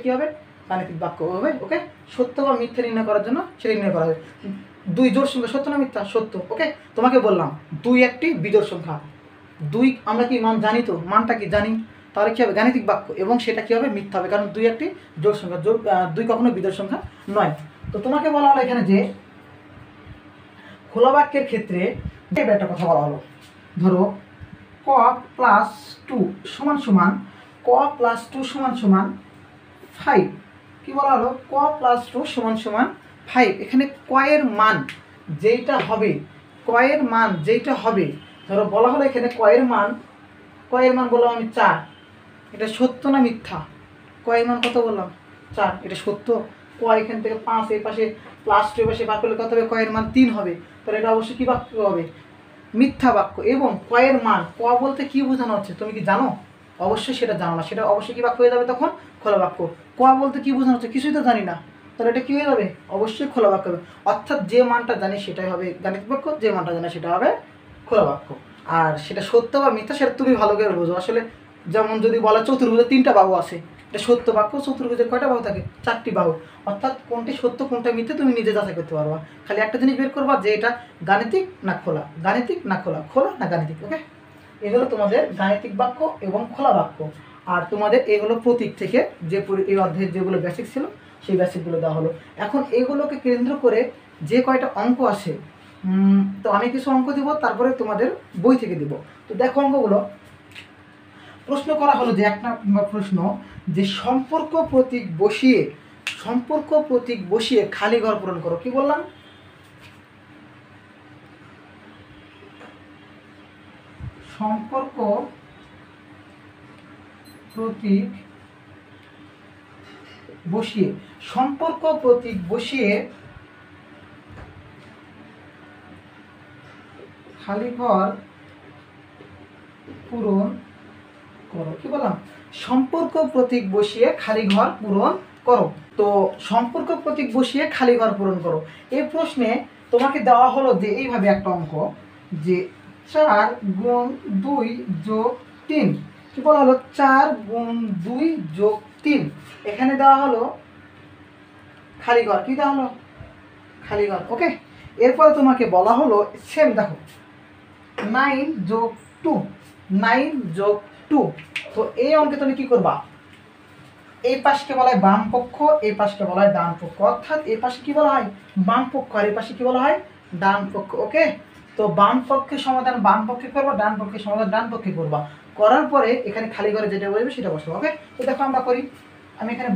কি হবে? গাণিতিক বাক্য হবে। ওকে, সত্য বা মিথ্যা নির্ণয় করার জন্য সেটা নির্ণয় করা হবে। দুই জোড় সংখ্যা সত্য না মিথ্যা? সত্য। ওকে, তোমাকে বললাম দুই একটি বিজোড় সংখ্যা। দুই আমরা কি মান জানি, তো মানটা কি জানি, তাহলে কী হবে? গাণিতিক বাক্য, এবং সেটা কী হবে? মিথ্যা হবে, কারণ দুই একটি জোড় সংখ্যা। দুই কখনো বিজোড় সংখ্যা নয়। তো তোমাকে বলা হলো এখানে যে খোলা বাক্যের ক্ষেত্রে একটা কথা বলা হলো, ধরো ক প্লাস টু সমান সমান ক প্লাস টু সমান সমান 5। কী বলা হলো? ক প্লাস টু সমান সমান 5। এখানে কয়ের মান যেইটা হবে, কয়ের মান যেইটা হবে, ধরো বলা হলো এখানে কয়ের মান বললাম আমি 4। এটা সত্য না মিথ্যা? কয়ের মান কত বললাম? 4। এটা সত্য। ক এখান থেকে 5 এই পাশে প্লাস টু পাশে বার করলে কত হবে? কয়ের মান 3 হবে। তাহলে এটা অবশ্যই কী বাক্য হবে? মিথ্যা বাক্য। এবং কয়ের মান, ক বলতে কী বোঝানো হচ্ছে তুমি কি জানো? অবশ্যই সেটা জানো না, সেটা অবশ্যই কী বাক্য হয়ে যাবে তখন? খোলা বাক্য। ক বলতে কী বোঝানো হচ্ছে? কিছুই তো জানি না, তাহলে এটা কী হয়ে যাবে? অবশ্যই খোলা বাক্য হবে। অর্থাৎ যে মানটা জানি সেটাই হবে গাণিতিক বাক্য, যে মানটা জানি সেটা হবে খোলা বাক্য। আর সেটা সত্য বা মিথ্যা সেটা তুমি ভালো করে বোঝো। আসলে যেমন যদি বলা চতুর্ভুজের 3টা বাহু আছে, এটা সত্য বাক্য। চতুর্ভুজের কয়টা বাহু থাকে? 4টি বাহু। অর্থাৎ কোনটি সত্য কোনটা মিথ্যে তুমি নিজে যাচাই করতে পারবা। খালি একটা জিনিস বের করবা যে এটা গাণিতিক না খোলা, গাণিতিক না খোলা, খোলা না গাণিতিক। ওকে, এগুলো তোমাদের গাণিতিক বাক্য এবং খোলা বাক্য। আর তোমাদের এগুলো প্রতীক থেকে যে এই অধ্যায়ের যেগুলো বেসিক ছিল সেই বেসিকগুলো দেওয়া হলো। এখন এগুলোকে কেন্দ্র করে যে কয়টা অঙ্ক আসে, তো আমি কিছু অঙ্ক দিব, তারপরে তোমাদের বই থেকে দিব। তো দেখো অঙ্কগুলো। প্রশ্ন করা হলো যে 1 নম্বর প্রশ্ন, যে সম্পর্ক প্রতীক বসিয়ে খালি ঘর পূরণ করো। কি বললাম? সম্পর্ক প্রতীক বসিয়ে খালি ঘর পূরণ করো। কি বললাম? সম্পর্ক প্রতীক বসিয়ে খালি ঘর পূরণ করো। তো সম্পর্ক প্রতীক বসিয়ে খালি ঘর পূরণ করো, এই প্রশ্নে তোমাকে দেওয়া হলো যে এইভাবে একটা অঙ্ক, যে 4 গুণ 2 যোগ 3। কি বলা হলো? 4 গুণ 2 যোগ 3। এখানে দেওয়া হলো খালি ঘর। কি দেওয়া হলো? খালি ঘর। ওকে, এরপরে তোমাকে বলা হলো সেম, দেখো 9 যোগ 2, 9 যোগ 2। তো এই অঙ্কে তুমি কি করবা? এই পাশকে বলা হয় বাম পক্ষ, এই পাশকে বলা হয় ডান পক্ষ। অর্থাৎ এই পাশে কি বলা হয়? বাম পক্ষ, আর এই পাশে কি বলা হয়? ডান পক্ষ। ওকে, তো বাম পক্ষের সমাধান বাম পক্ষে করবা, ডান পক্ষের সমাধান ডান পক্ষে করবা। করার পরে এখানে খালি ঘরে যেটা বলবে সেটা বসাবো। ওকে, তো দেখো আমরা করি। আমি এখানে